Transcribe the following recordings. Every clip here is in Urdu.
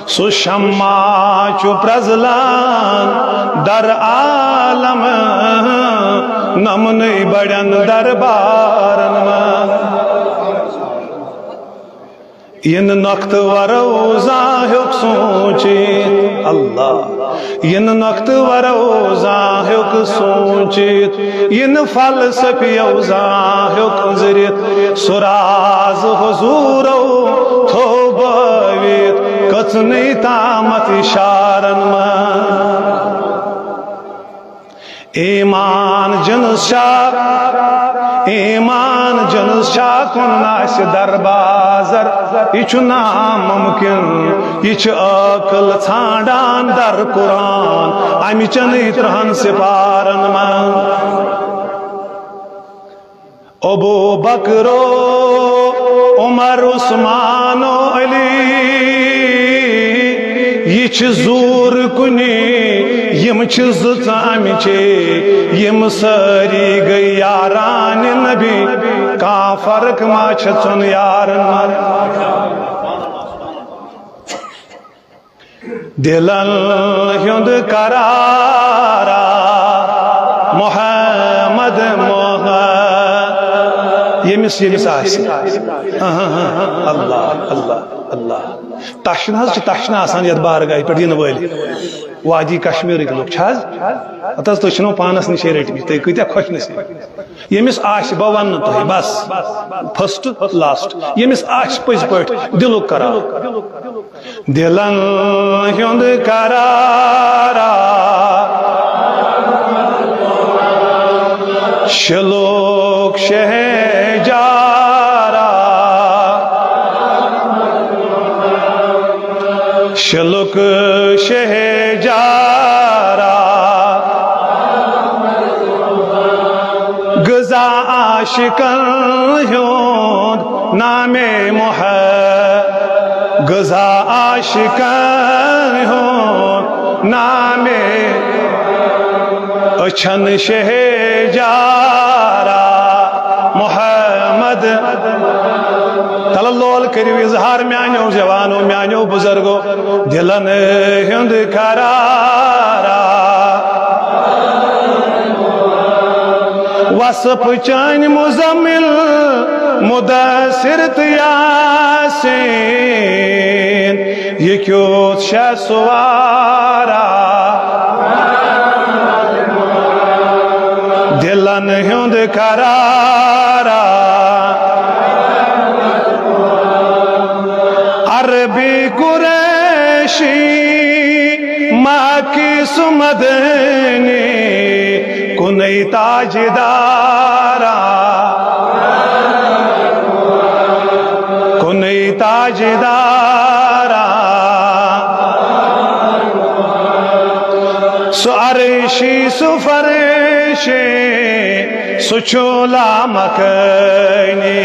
سو شمع چو پرزلان در عالم نمنی بڑن دربارن من ین نقط وروزاں ہیوک سوچیت اللہ ین نقط وروزاں ہیوک سوچیت ین فلسفی اوزاں ہیوک زریت سراز حضورو تھو بویت کچنی تامت اشارن من ایمان جنس شاہ کن ناس در بازر یہ ناممکن یہ عقل ژھانڈان در قرآن امی چنی ترہن سپارن من ابو بکرو عمر عثمان و علی یہ زور کنی یم زت امچے یم ساری گئی یاران نبی کا فرق ما چھن یارن من دلن ہند قرارا محمد یمس آسی اللہ اللہ اللہ تشن آسان یت بارگاہ پہ دین ول وادی کشمیر لوگ ات تھی پانس نشے رٹم تھی کتیا خوش نصیب یمس آس بہ ون تہ بس فرسٹ لاسٹ یمس آس پز پہ دل قرار دلن ہند قرارا شلوک شہجارا شلوک شہجارا غزا عاشقن ہند نام محمد غزا عاشقن ہند نام اچھن شہجارا محمد تلال کریو اظہار میانیو جوانو میانیو بزرگو دلن ہند قرارا وصف چین مزمل مدثر یاسین یہ کیوت شہ سوارا دلن ہند قرارا عربی قریشی مکی سمدنی کنی تاجدارا کنی تاجدارا سو عرشی سو فرشی سو چولا مکنی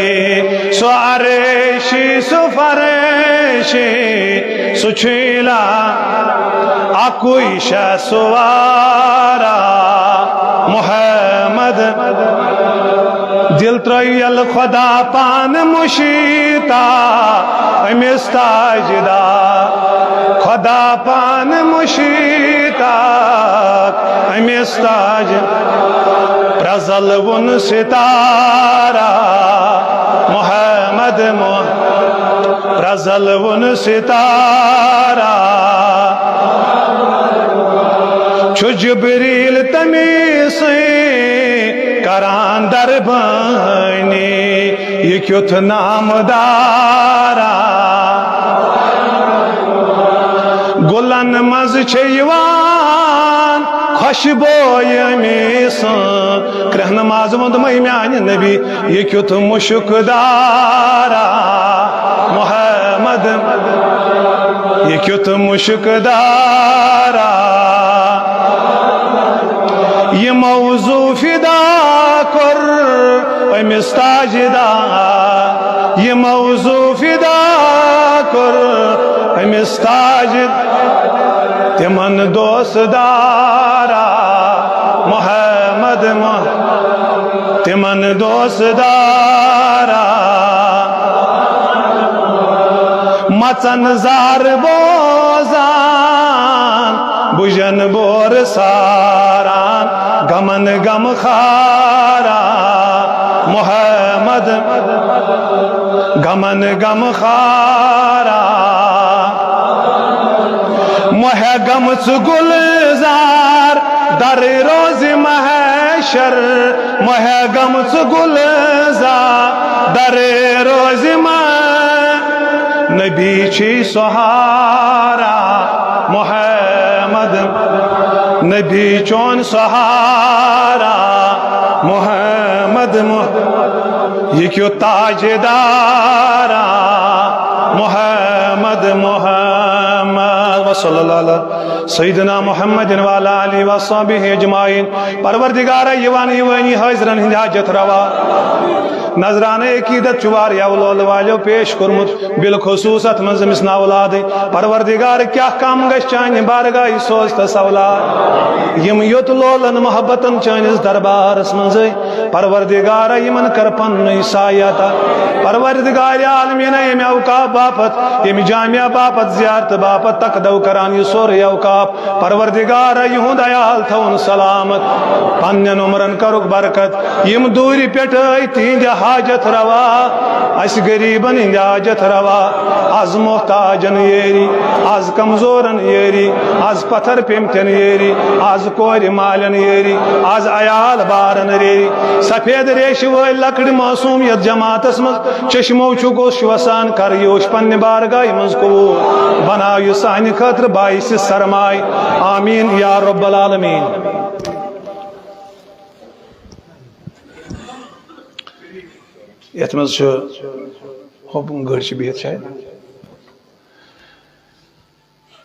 سو عرشی سو فرشی سو چولا اکوی شہ سوارا محمد دل تریل خدا پان مشیتا امس تاجدا خدا پان مشیتا امس تاج پرزل ون ستارا محمد پرزل ون ستارا چھو جبریل تمیسی کران در بانی یہ کیوت نام دارا گلن مز چھیوان خوشبوئی میسان کرہ نماز مند میان نبی یہ کیوت مشک دارا محمد یہ کیوت مشک دارا یہ موضوع فدا کر امس تاجدا یہ موضوع فدا کر امس تاجد تمن دوست دارا محمد تمن دوست دارا وطن زار بوزان بجن بور ساران غمن غم خارا محمد غمن غم خارا مہ غم گلزار در روز محشر مہ غم گلزار در روز نبی چھی سہارا محمد نبی چون سہارا محمد یہ کیوں تاجدارا محمد محمد صلی اللہ علیہ سیدنا محمد وعلی آلہ وصحبہ اجمعین پروردگار یوان یوانی حاضرن ہند حاجت روا نظران عقیدت چوار اولاد والو پیش کرمت بالخصوص ات منزمس اولاد پروردگار کیا کام گش چانہ بارگاہ سوز تس اولاد یم یوت لولن محبتن چانس دربارس منز پروردگار یمن کر پن سایتا پروردگار عالمین یم اوقاف باپت یم جامعہ باپت زیارت باپت تقدو کران یہ سور اوقاف پروردگار یہود عیال تھون سلامت پنن عمرن کرک برکت یم دوری پیٹ تہند حاجت روا اس غریبن ہند حاجت روا از محتاجن یری از کمزورن یری از پتھر پیمتن یری از کور مالن یری از عیال بارن یری سفید ریش ول لکڑ معصومیت جماعتس مز چشمو چگوش وسان کر یوش پن بارگاہ مز قبول بناو یہ سانہ خاطر باعث سرمائے آمین یا رب العالمین یت مز گڑ بہت شاید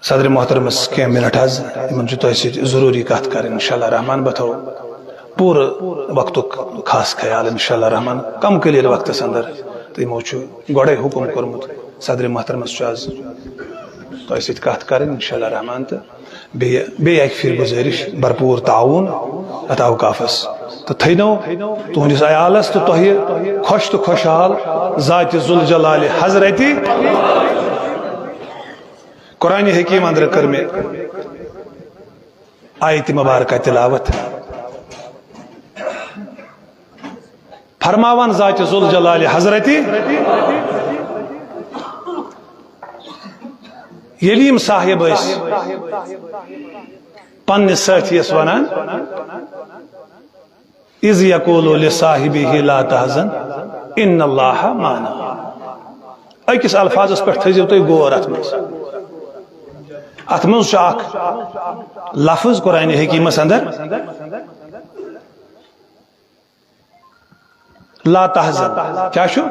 صدر محترم کی منٹ حض ان ضروری کت کر انشاءاللہ رحمان بہ تھو پور وقت خاص خیال انشاءاللہ رحمان کم قلیل وقت اندر تو یمو گوڑے حکم کورمت صدر محترم تہ ست کت کر انشاءاللہ رحمان تو بیٚیہِ اکہِ پھر گزارش بھرپور تعاون ات اوقافس تو تھینو تہندس عیالس تو تہ خوش تو خوشحال ذات ذوالجلال حضرتی قرآن حکیم اندر کر میں آیت مبارکہ تلاوت فرماوان ذات ذوالجلال حضرتی یلیم صاحب اس پن ساتھیس ونان اذ یقول لصاحبہ لا تحزن ان اللہ معنا اکس الفاظس پہ تھزیو تھی غور ات من اخ لفظ قرآن حکیمس اندر لا تحزن کیا شو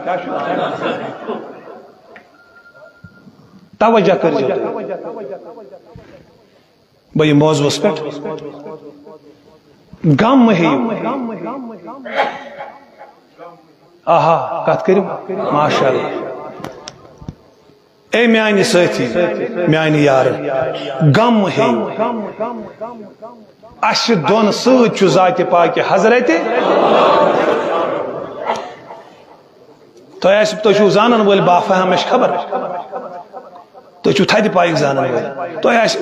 توجہ کر بھئی موضوع پہ غم ہے آہا کت کرو ماشاء اللہ اے میانی ساتھی میانی یار غم ہے اس دون سوچ ذات پاک حضرت تو ایسے تو چھو زانن بول بافہم اش خبر تو چھو تھا دی پائک زانن بول تو ایسے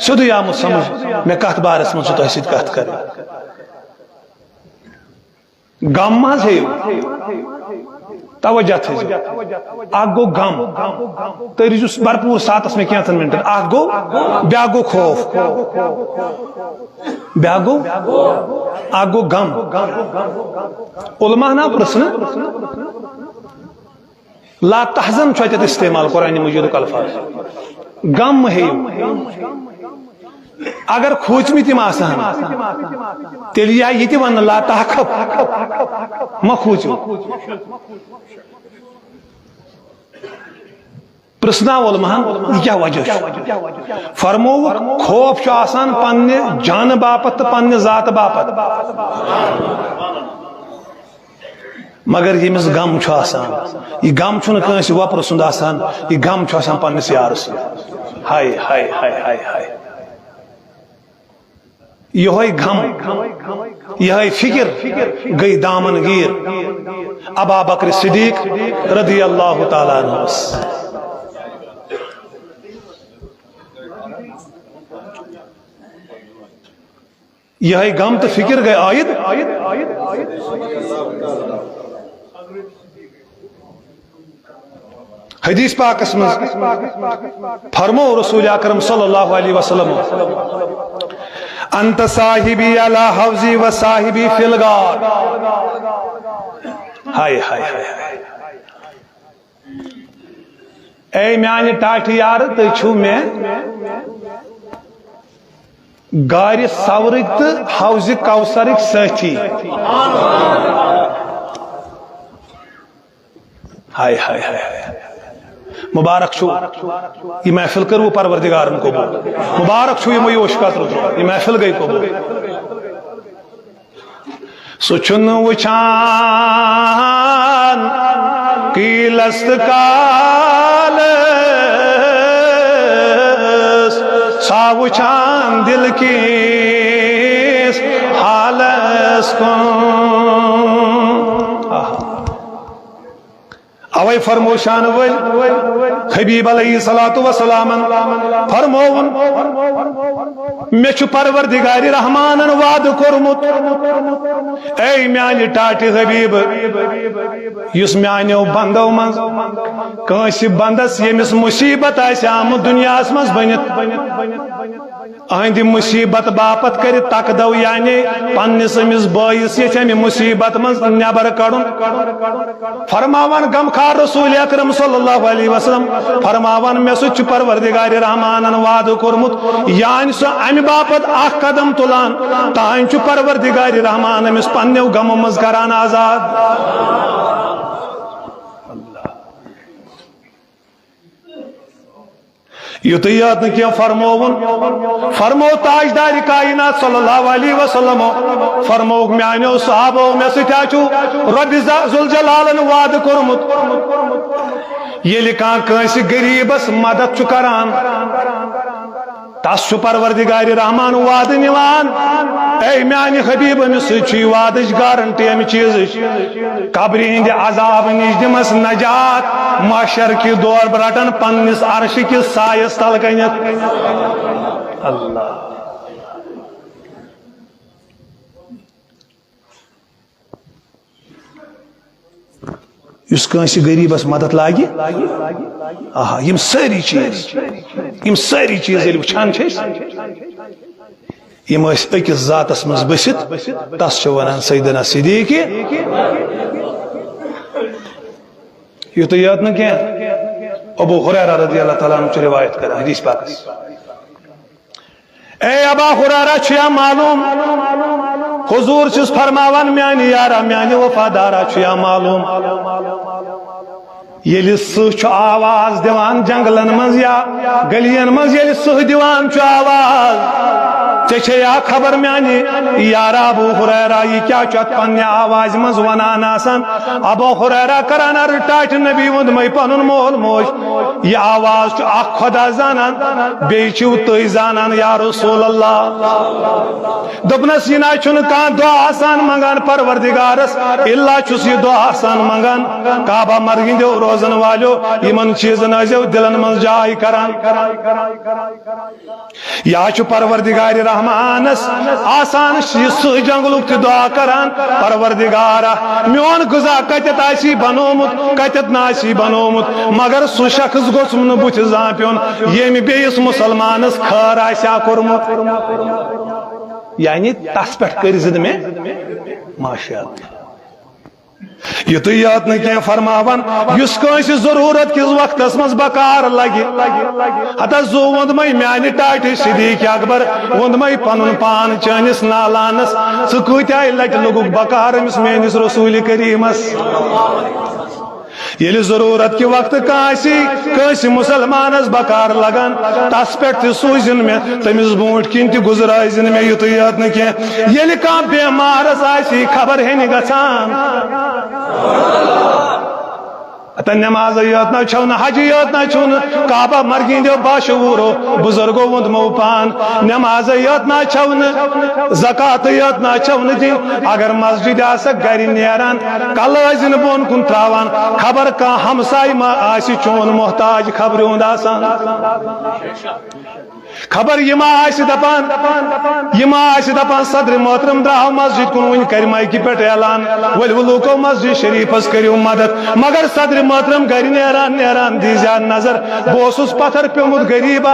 سدو یا مجھ سمجھ میں کہت بارس من چھو تو ایسے کہت کر غم ماز ہے توجہ تھے آگو غم تیری جو بھرپور ساتس میں کیا تھا منٹر آگو بیاگو خوف بیاگو آگو غم علماء نا پرسن لا تحزن چھوٹت استعمال قرآن مجید کا الفاظ غم ہے اگر کھوچمی تم آسان تیلی یہ تھی ون لا تحقب ما کھوچو پرسنا علماء یہ کیا وجہ فرمو خوف چو آسان پنہ جان باپت پنہ ذات باپت مگر یمس غم چھ آسان یہ غم چھن کانس وپر سند آسان یہ غم چھ آسان پنس یارس ہائے ہائے ہائے ہائے ہائے یہ غم یہ فکر گئی دامن گیر ابا بکر صدیق رضی اللہ تعالیٰ عنہ یہ غم تو فکر گئے عائد حدیث پاکس من فرمو رسول اکرم صلی اللہ علیہ وسلم انت صاحبی علی حوضی و صاحبی فی الغار. ہائے ہائے ہائے اے میانہ ٹاٹھ یار تُہۍ چھِو مےٚ گارِ سورٕکۍ تہٕ حوضِ کوثرٕکۍ سٲتھی. ہائے ہائے ہائے مبارک چھو یہ محفل کرو پروردگارن قبول. مبارک چھو یہ مویوش قطر یہ محفل گئی قبول. سُہ چھُنہٕ وٕچھان قیٖلس تہٕ کالس سا وٕچھان دل کِس حالس کُن. اوے فرموشان ول حبیب علیہ الصلوۃ والسلام فرمون مے چھ پروردگار رحمانن وعدہ کورمت اے میانہ ٹاٹھ حبیب یس میانیو بندو من کانس بندس یمس مصیبت آسہ آمت دنیاس مز بنت اہند مصیبت باپت کر تقدو یعنی پنس امس بائس یہ امی مصیبت مز نبر کڑن فرماوان غم خار رسول اکرم صلی اللہ علیہ وسلم فرماوان میں سچ پروردگار رحمانن وعدہ کورمت یعنی سو امی باپت اخ قدم تلان تان چھ پروردگار رحمان امس پنیو غم مز کران آزاد. یوت یاد نہ فرمون فرمو تاجدار کائنات صلی اللہ علیہ وسلم فرمو میانو صحابو میں سچو رب ذوالجلال وعدہ کورمت ییٚلہِ کانٛہہ کٲنٛسہِ غریٖبس مدد چھُ کران تس چھُ پروردگار رحمان وعدہ نِوان اے میانہ حبیب امس سۭتۍ وعدٕچ گارنٹی امہِ چیٖزٕچ قبرِ ہٕنٛدِ عذاب نِش دِمس نجات محشر کہِ دور رٹن پننس عرش کِس سایس تل گٔنِتھ. اللہ اس کانٛسہِ غریٖبس مدد لاگہِ آہا یم سٲری چیٖز ییٚلہِ وٕچھان چھِ أسۍ یم ٲسۍ أکِس ذاتس منٛز بٔسِتھ تس چھِ ونان سیدنا صدیٖق. یُتُے یوت نہٕ کینٛہہ ابو ہریرہ رضی اللہ تعالیٰ عنہ چھُ روایت کران حدیث پاکس اے ابا ہریرہ چھُ یا معلوم حضور چھُس فرماوان میانہ یارا میانہ وفادارا چھُ یا معلوم ییٚلہِ سٕہ چھُ آواز دِوان جنگلن منٛز یا گلین منٛز ییٚلہِ سٕہ دِوان چھُ آواز ژےٚ چھے یا خبر میانہ یارا ابو ہریرہ یہ کیا چھُ اتھ پننہِ آوازِ منٛز ونان آسان. ابو ہریرہ کران عرض ٹاٹھ نبی ووٚنمَے پنُن مول موج یہ آواز چھُ اکھ خدا زانان بیٚیہِ چھِو تُہۍ زانان یا رسول اللہ. دوٚپنس یہِ نہ چھُنہٕ کانٛہہ دعا آسان منگان پروردگارس الا چھُس یہِ دعا آسان منگان کعبہ مرگندیو روزن والیو یمن چیزن ٲسِو دلن منٛز جاے کران. یا چھُ پروردگار رحمانس آسان سہ جنگلک تہ دعا کران پروردگارا میون غذا کتت آسی بنومت کتت ناسی بنومت مگر سہ شخص گوژھ نہٕ بُتھِ زانٛہہ پیوٚن ییٚمہِ بیٚیِس مسلمانس خٲر آسیا کوٚرمُت. یعنی تس پٮ۪ٹھ کٔرزِ نہٕ مےٚ ماشاء اللہ. یُتُے یوت نہٕ کینٛہہ فرماوان یُس کٲنٛسہِ ضروٗرت کِس وقتس منٛز بکار لگہِ ہتا زو ووٚنمَے میانہِ ٹاٹھہِ صدیٖق اکبر ووٚنمَے پنُن پان چٲنِس نالانس ژٕ کۭتیاہ لٹہِ لوٚگُکھ بکار أمِس میٲنِس رسوٗلِ کریٖمس. ییٚلہِ ضروٗرت کہِ وقتہٕ کٲنٛسہِ مسلمانس بکار لگان تس پٮ۪ٹھ تہِ سوٗزِن مےٚ تٔمِس برونٛٹھ کِنۍ تہِ گُزرٲیزِن مےٚ. یُتُے یوت نہٕ کینٛہہ ییٚلہِ کانٛہہ بٮ۪مارس آسہِ خبر ہینہِ گژھان اتن نماز یوت نہ چھو نہ حج یوت نہ چھو نہ کعبہ مرگین دیو باشعورو بزرگو وند مو پان نماز یوت نہ چھو نہ زکات یوت نہ چھو نہ دین اگر مسجد آسا گری نیران کلازن بون کن تراوان خبر کا ہمسائی ما آسی چون محتاج خبرون آسان خبر یہ آسی دپان صدر محترم دراو مسجد کن ون کر مائکی پہ اعلان ولولوکو مسجد شریف کریو مدد مگر صدر محترم گھر نیران دیزیا نظر بوسس پتھر پیومت غریب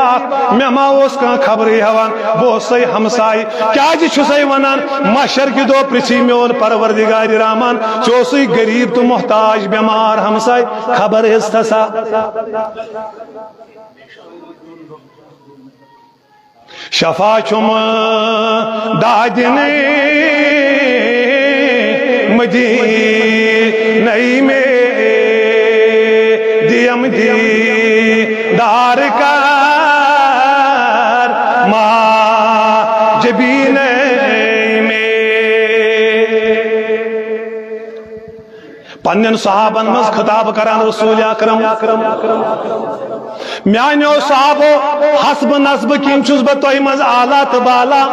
مے ما اوس کان خبری ہوان بوسے ہمسائی کیا جی چھسے ونان محشر کی دو پرچھی میون پروردگار رحمان چوسی غریب تو محتاج بیمار ہمسائی خبر استسا شفا چم دادنے مدینہ میں دیم دی دار کر ما جبین میں پنن صحابن مز خطاب کران رسول اکرم میانو صحابو حسب نسب کیم چھس بہ تہ مز اعلیٰ تو بالا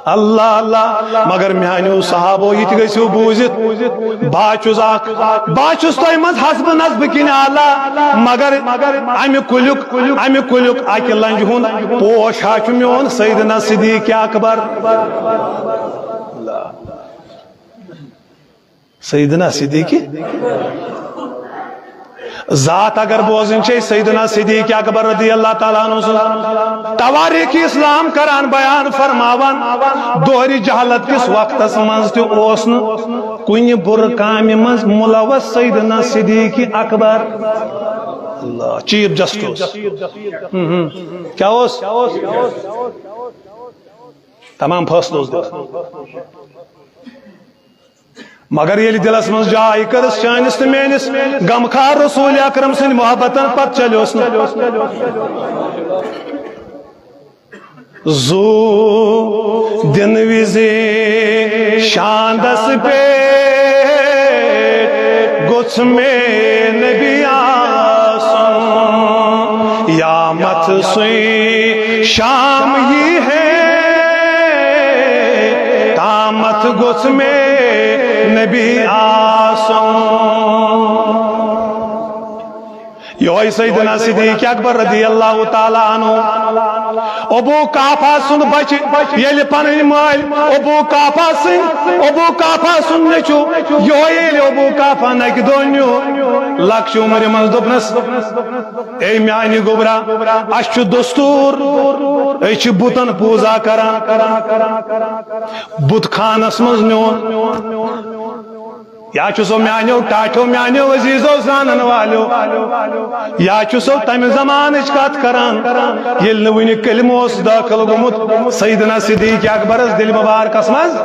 اللہ اللہ مگر میانو صحابو یہ گژھو بوزت باچس تہ مز حسب نسب کن اعلیٰ مگر امہ کلیک اکہ لنج ہند پوش ہا چھ میون سیدنا صدیق اکبر سیدنا صدیق ذات اگر بوزن چھ سیدنا صدیق اکبر رضی اللہ تعالیٰ عنہ تواریخ اسلام کران بیان فرماوان دوہری جہالت کس وقت منز تہ اوسن کن بر کام منز ملوث سیدنا صدیق اکبر اللہ چیف جسٹس کیا اوس تمام فیصلہ مگر یل دلس من جائے کرس چانس تو میانس غمخار رسول اکرم سند محبتن پت چلیوس زو دن وزی شاندس پہ گچھ میں نبی آسن یا مت سوئی شام ہی ہے تامت گچھ میں نبی آسم یہ سیدنا صدیق اکبر رضی اللہ تعالیٰ عنہ ابو قافہ سن بچ یل پنن مال ابو قافہ سن نچو یہ ابو قافہ نک دونیو لکش عمر من دپنس اے میانی گوبرا اش دستور اچ بتن پوزا کران بت خانس مز میون یا چھسو میانیو ٹاٹھو میانیو عزیزو زانن والو یا چھسو تم زمان کت کران یل نونی کلموس داخل گمت سیدنا صدیق اکبرس دل مبارکس مز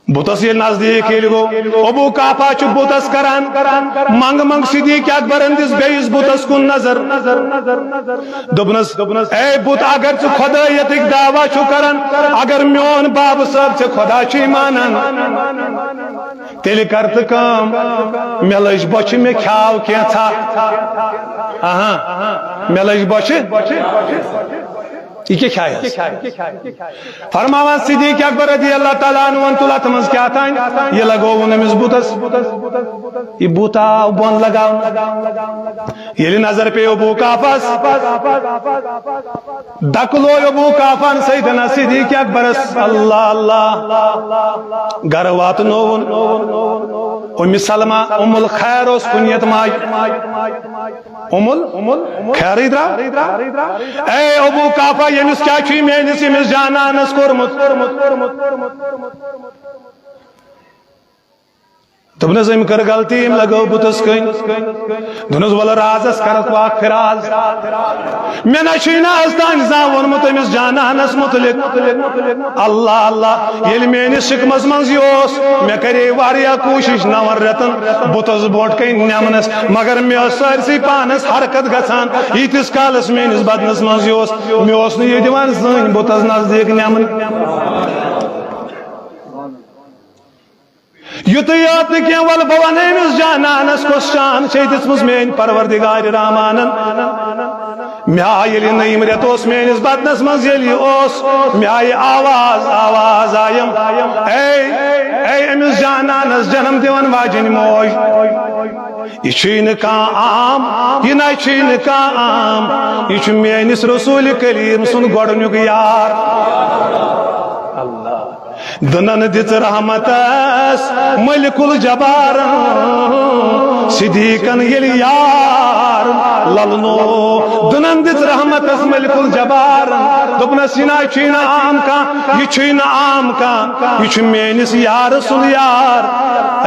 بوتس یہ نزدیک گو ابو قافہ چھ بوتس کران منگ صدیق اکبر اندس بیس بوتس کن نظر دبنس اے بوت اگر چھ خدایتک دعویٰ چھ کران اگر میون باب صاحب چھ خدا چھ مانان تیل کرت کام ملش بچ میں کھاو کیا تھا ملش بچ یہ کیا کھایا فرماوان صدیق اکبر رضی اللہ تعالیٰ عنہ انتولا تمز کیا تھا یہ لگو نمیز بوتس یہ بوتا بون لگاو یہ لی نظر پہ ابو قافہ دکلو ابو قافہ سیدنا صدیق اکبرس اللہ اللہ گروات نوون ام سلمہ ام الخیر اس کنیت مائی ام خیر ادرا اے ابو قافہ یمس کیا چھ میانس یمس جانانس کورمت دبنس ام کر غلطی ام لگو بتس کن دنس ول رازس کرت واق فراز میں نشینا استان زاون متمس جانانس متعلق اللہ اللہ یل میانس شکمس منز یوس میں کرے واریا کوشش نور رتن بتس بوٹ کن نمنس مگر میں سارسی پانس حرکت گژھان یتس کالس میانس بدنس منز یوس میں اوس نہ یہ دیوان زن بتس نزدیک نمن یت یات کی ول بہ ون امس جانانس کس شان چھ دژمٕژ میٲنۍ پروردگار رحمانن مے آیہِ ییٚلہِ نٔیِم رٮ۪تھ اوس میٲنِس بدنس منٛز ییٚلہِ اوس مے آیہِ آواز آیم اے أمِس جانانس جنم دِوان واجٮ۪ن موج یہ چھُے نہٕ کانٛہہ عام یہِ نَے چھُے نہٕ کانٛہہ عام یہِ چھُ میٲنِس رسوٗلِ کلیٖم سُنٛد گۄڈنیُک یار اللہ دنن دِژ رحمتس ملک الجبارن صدیقن ییٚلہِ یار للنو دنن دِژ رحمتس ملک الجبارن دوٚپنس یہِ نَے چھُے نہٕ عام کانٛہہ یہِ چھُے نہٕ عام کانٛہہ یہِ چھُ میٲنِس یار سُنٛد یار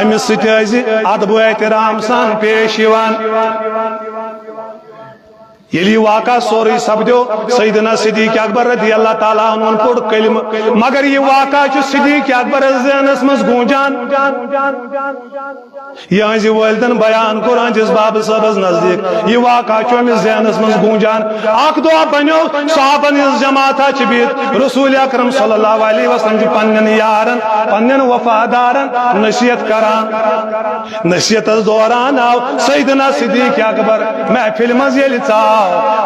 أمِس سۭتۍ ٲسۍ ادب و احترام سان پیش یِوان یلی واقعہ سوری سپدیو سیدنا صدیق اکبر رضی اللہ تعالیٰ عنہ پوڑ کلم مگر یہ واقعہ چھ صدیق اکبر ذہنس مز گونجان یہ والدن بیان قرآن جس باب صاحب نزدیک یہ واقعہ چھ امس ذہنس مز گونجان اخ دعا بنیو صحابن اس جماعت چبیت رسول اکرم صلی اللہ علیہ وسلم چھ پنن یارن پنن وفادارن نصیحت کران نصیحت دوران آو سیدنا صدیق اکبر محفل مز یل ژاو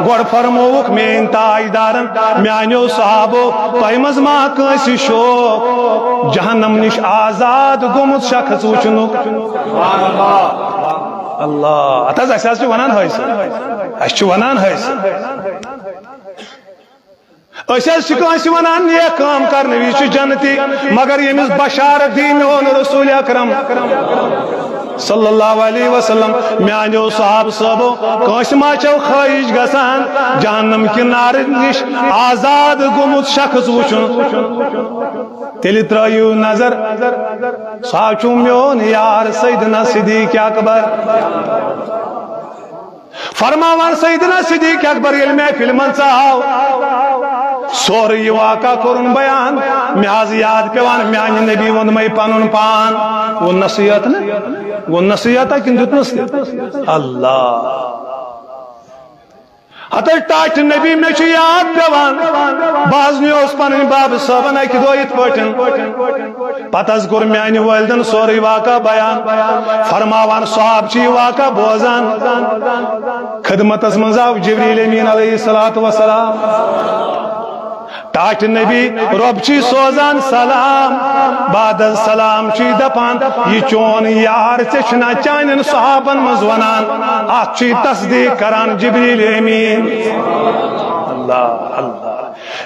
گوڑ فرموک مین تاجدارن میانیو صحابو تہ مز ما کنسی شوق جہنم نش آزاد گومت شخص وچنک اللہ اتھا اس ونان حیث اس ونان حیث اس ونان نیک کام کرنے وز جنتی مگر یمس بشارت دی میون رسول اکرم صلی اللہ علیہ وسلم میانیو صحاب صحبو کنس ما چھو خواہش گسان جہنم کنار نش آزاد گومت شخص وچن تیلی ترائیو نظر ساچو میون یار سیدنا صدیق اکبر فرماوان سیدنا صدیق اکبر علم فلمن صاحب سوری واقع کرن بیان میاز یاد پیوان میانی نبی وند میں پانون پان وہ نصیحت نا وہ نصیحت ہے کن جتنس اللہ حتی ٹاٹ نبی میں چھو یاد پیوان باز نیوز پانن باب صاحبن ایک دو ایت پوٹن پتہ از گر میانی والدن سوری واقع بیان فرماوان صحاب چی واقع بوزان خدمت از منزاو جبریل امین علیہ السلام ٹاٹ نبی رب چی سوزان سلام بعد السلام چی دپان یہ چون یار چشنا چانن صحابن مزونان آخ چی تصدیق کران جبریل امین اللہ اللہ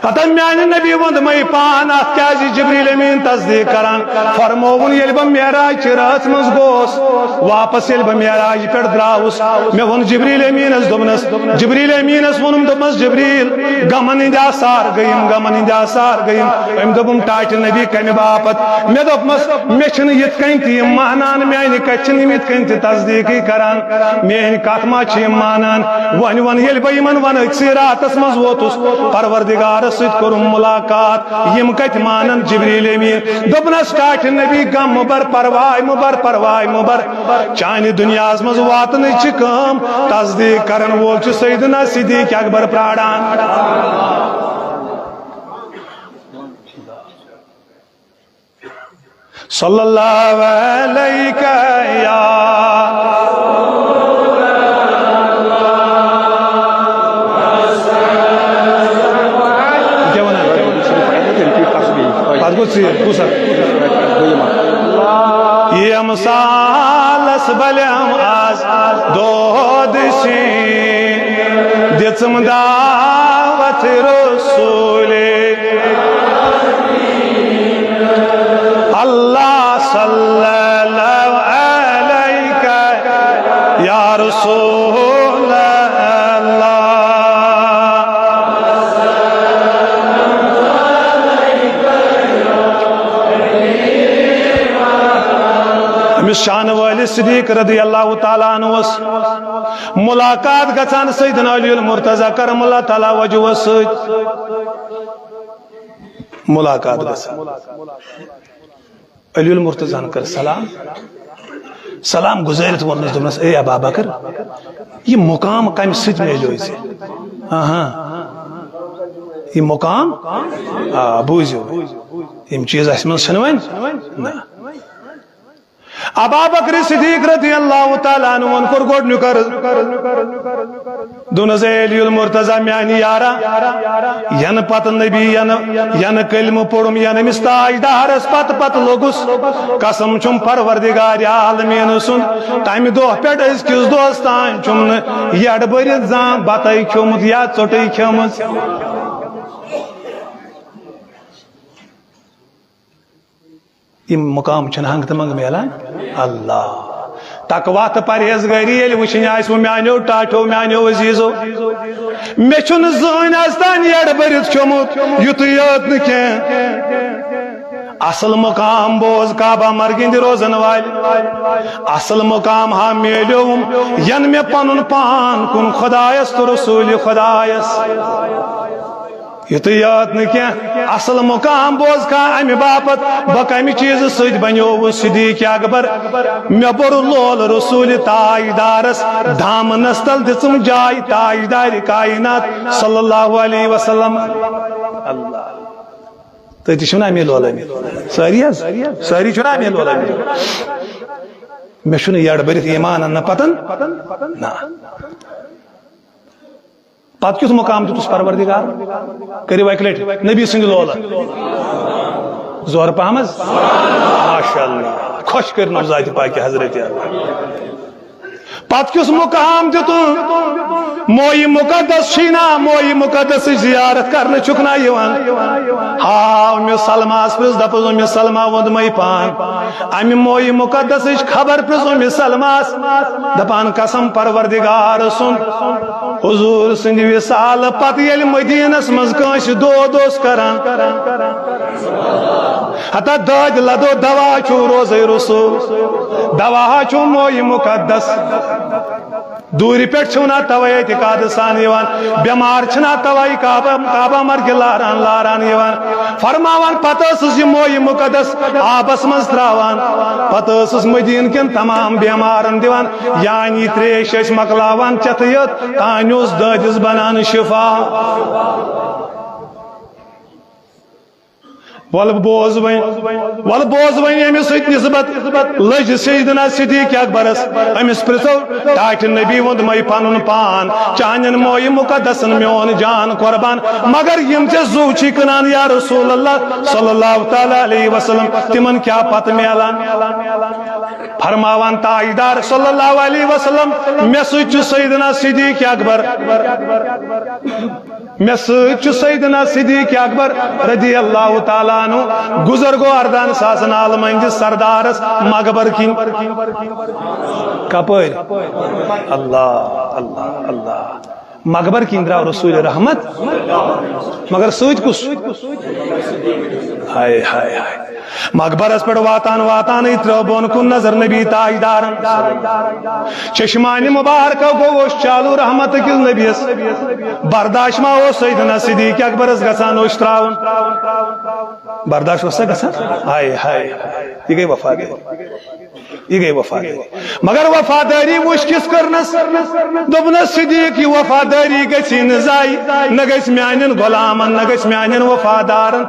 حتی میانی نبی وند میں پان آخ کیازی جبریل امین تصدیق کران فرموون یل با میراج چی رات مز گوس واپس یل با میراج پر دراؤس میں ون جبریل امین از دبنس جبریل امین از ونم دبنس جبریل گمن اندیا سار گئیم گمن اندیا سار گئیم ام دبم ٹاٹ نبی کمی باپت میں دبمس میچن یت کن تی مانان میانی کچن یت کن تی تصدیقی کران میانی کاتما چی مانان ون ون یل با یمن ون اکسی راتس مز ووتس پروردگار سید کرم ملاقات یم کت مانن جبریل امین دبنس ٹاٹ نبی گم مبر پروائی مبر پروائی مبر چانی دنیا مز واتن چکم تصدیق کرن وول چھ سیدنا صدیق اکبر پراران صلی اللہ علیہ یا یہ مثالس بلیم آز دود سین دچم دعوت رسول اللہ صلی اللہ علیہ یا رسول اللہ شان والی صدیق رضی اللہ تعالیٰ عنہ ملاقات گچان سیدنا علی المرتضی کرم اللہ تعالیٰ وجہ سید ملاقات گچان علی المرتضی کر سلام سلام گزارت ونس دمنس اے ابا بکر یہ مقام کم سید میں جو اسے یہ مقام بوزیو یہ چیز اسمن سنوین نا ابا بکر صدیق رضی اللہ تعالیٰ عنہ ون کور گوڈ نکر دون زیلی المرتضی میانی یارا ین پت نبی ین کلم پڑم ین مستاج دارس پت لوگس قسم چم پروردگار عالمین سن تمہ دہ پہ ازکس دہس تان چم یڑ برت زان بتائی کھومت یا ژوٹے کھمت یہ مقام چھن ہنگ تمنگ میلان اللہ تقوا تو پرہیزگاری یل وچھن آس میانو ٹاٹھو میانو عزیزو مے چھن زین آستان یڑ برت کھومت یت یاد نہ کینٛہہ اصل مقام بوز کعبہ مرگند روزن وال اصل مقام ہا میلیوم ین میں پنن پان کن خدایس تو رسول خدایس یہ تو یاد نہ کیا اصل مقام بوز کا امی باپت بک امی چیز سید بنیو صدیق اکبر مے بر لول رسول تاجدارس دھام نستل دسم جائی تاجدار کائنات صلی اللہ علیہ وسلم اللہ تو چھنا امی لول امی ساری چھنا امی لول امی مے چھن یڑ برت ایمان نہ پتن نا پت کس مقام دیتس پروردگار کرو اک لٹ نبی سند لول زور پہمز ماشاء اللہ خوش کرنا ذات پاک حضرت پت کس مقام دیت موئی مقدس چھینا موئی مقدس زیارت کرنے چکنا یوان ہاں امی سلماس پرس دپز امی سلمہ وند مئی پان امی موئی مقدس خبر پرس امی سلماس دپان قسم پروردگار سن حضور سند وصال پت یل مدینس مز کانس دود کران حتی داد لدو دوا چھو روزے رسول دوا چھو موئی مقدس دوری پیٹ چھونا توئی اعتقاد سان یوان بیمار چھنا توئی کعبہ مرگ لاران یوان فرماوان پتہ یہ موئی مقدس آبس مز تراوان پتہ مدین کن تمام بیمارن دیوان یعنی تریش مکلاوان چتیت تانیوس دادس بنان شفا ول بوز ون امس ست نسبت لج سیدنا صدیق اکبرس امس پرسو ٹاٹ نبی وند مئی پنن پان چانن موئی مقدسن میون جان قربان مگر یم ژے زو چھ کنان یا رسول اللہ صلی اللہ تعالی علیہ وسلم تمن کیا پت میلان فرماوان تاجدار صلی اللہ علیہ وسلم مے ست سیدنا صدیق اکبر مے ست سیدنا صدیق اکبر رضی اللہ تعالی گزر گو اردان ساسن عالمند سردارس مقبر کن کپر اللہ اللہ اللہ مقبر کن درا رسول رحمت مگر سوچ کس ہائے ہائے ہائے مقبرس پہ واتان ترو بون کن نظر نبی تاجدارن چشمان مبارک گوش چالو رحمت کل نبیس برداشت ما او سیدنا صدیق اکبرس گسان اوش تراون برداشت وسا گسان ہائے ہائے یہ گئی وفاداری مگر وفاداری وش کس کرنس دبنس صدیق وفاداری گسی نزائی نہ گس میانن غلامن نہ گس میانن وفادارن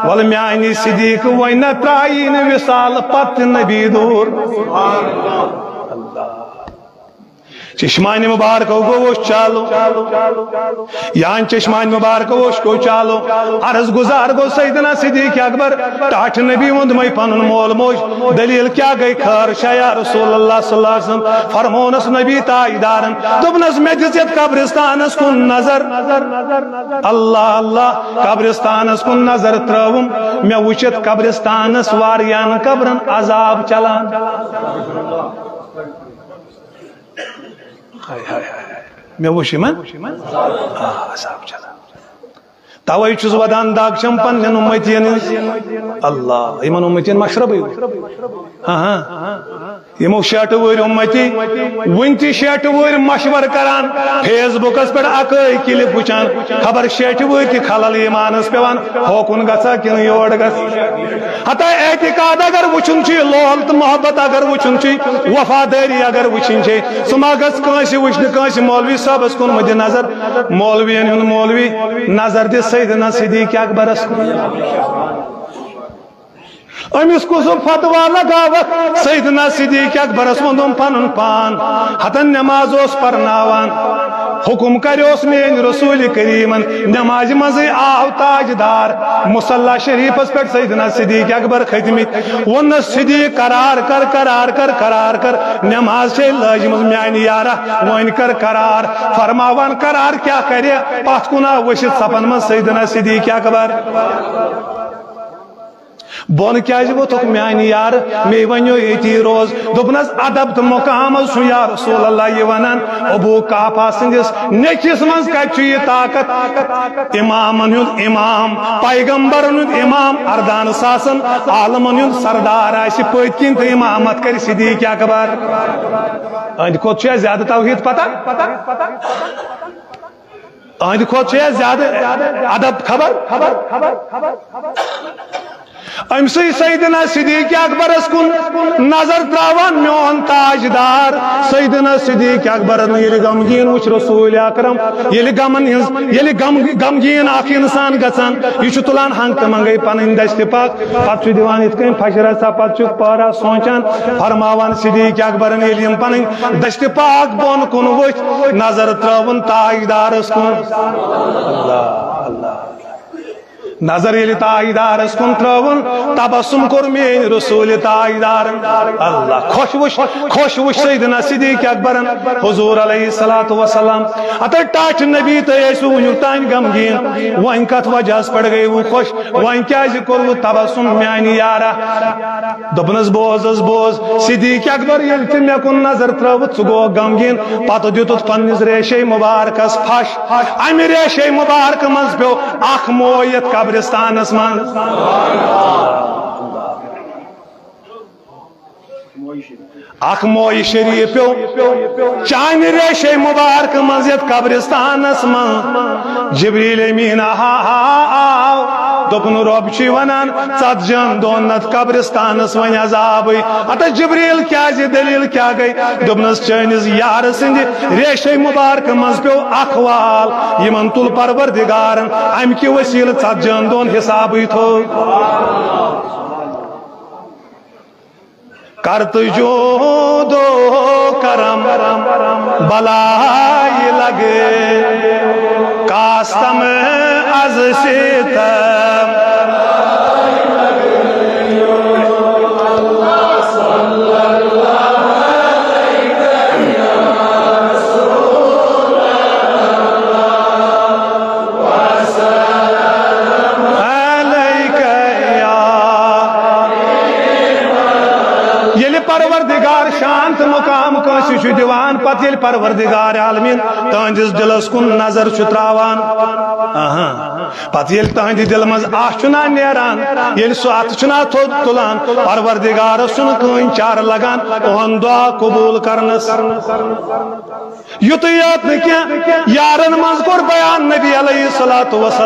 ول میانی صدیق وین ترائین وصال پت نبی دور چشمان مبارک گوش چالو یان چشمان مبارک گوش کو چالو عرض گزار گو سیدنا صدیق اکبر ٹاٹ نبی وند مئی پنن مول موج دلیل کیا گئی خیر شیا رسول اللہ صلی اللہ علیہ وسلم فرمونس نبی تاجدارن دبنس میں دزت قبرستانس کن نظر اللہ اللہ قبرستانس کن نظر تروم میں وچت قبرستانس واریان قبرن عذاب چلان میں وشی من عذاب چلا توئی چھس ودان داغ چم پنن امتین اللہ یمن امتین مشرب یمو 60 ور امتی ونتی 60 ور مشور کران فیس بکس پہ اک کلپ وچان خبر 60 ور تی خلل ایمانس پیوان ہوکن گژھا کن یور گژھ ہتا اعتقاد اگر وچن چھ لول تو محبت اگر وچن چھ وفاداری اگر وچن چھ سما گژھ کانسی وچن کانسی مولوی صاحبس کن مد نظر مولوین ہن مولوی نظر دے سیدنا صدیق اکبرس امس کسم فتوا لگاوت سیدنا صدیق اکبرس وندم پنن پان ہتن نماز اس پرناوان حکم کریوس مین رسول کریمن نماز مزے آو تاجدار مصلی شریفس پہ سیدنا صدیق اکبر ختمت ون صدیق قرار کر نماز سے لازم میانی یارہ ون کر قرار فرماوان قرار کیا کرے پات کنا وشت سپن من سیدنا صدیق اکبر بون کیا ووتک میانی یار می ونیو یتی روز دپنس ادب تو مقام سو یا رسول اللہ یہ ونان ابو کعبہ سندس نیچس من کت یہ طاقت امامن ہند امام پیغمبرن ہند امام اردان ساسن عالمن ہند سردار آس پت کن تو امامت کر صدیق اکبر اند کھت زیادہ توحید پتہ اند کھت زیادہ ادب خبر امسی سیدنا صدیق اکبرس کن نظر تراوان میون تاجدار سیدنا صدیق اکبرن یلی غمگین وچ رسول اکرم یلی غمگین اخ انسان گژھان یہ تلان ہنگ منگے پن دست پاک پتہ دیوان ات کن فجر سا پتہ پارا سوچان فرماوان صدیق اکبرن یلی پن دست پاک بون کن وچ نظر تراون تاجدارس کن اللہ نظر یلی تاجدارس کن تراون تبسم کور مین رسول تاجدار اللہ خوش وش سیدنا صدیق اکبرن حضور علیہ الصلوۃ والسلام اتر ٹاچ نبی تو ایسو ونیتان غمگین وان کت وجہ پڑ گئی وہ خوش وان کیا کور تبسم میانی یارہ دپنس بوز صدیق اکبر یل تہ مے کن نظر تراوت سہ گو غمگین پتہ دیتت پنس ریشے مبارکس پھش امہ ریشے مبارک مز پیو اخ مویت قبرستانس من اخ موئی شریف پیو چان ریشے مبارک مز یت قبرستانس من جبریل امین آو دپن رب چھ ونان ژت جن دون نت قبرستانس ون عذاب اتہ جبریل کیا دلیل کیا گئی دپنس چانس یار سند ریشے مبارک مز پیو اخوال یمن تل پروردگارن ام کی وسیل ژت جن دون حساب تھو کرت جو دو کرم بلائی لگے کاستم از ستم پروردگار شانت مقام کنس دیوان پتہ یل پروردگار عالمین تہندس دلس کن نظر تراوان پتہ یل تہند دل مز آہ چنا نیران یل سہ ات چنا تھود تلان پروردگارس چھ کہیں چار لگان اہن دعا قبول کرنس یت یوت نہ کینٛہہ یارن مز کور بیان نبی علیہ الصلوۃ والسلام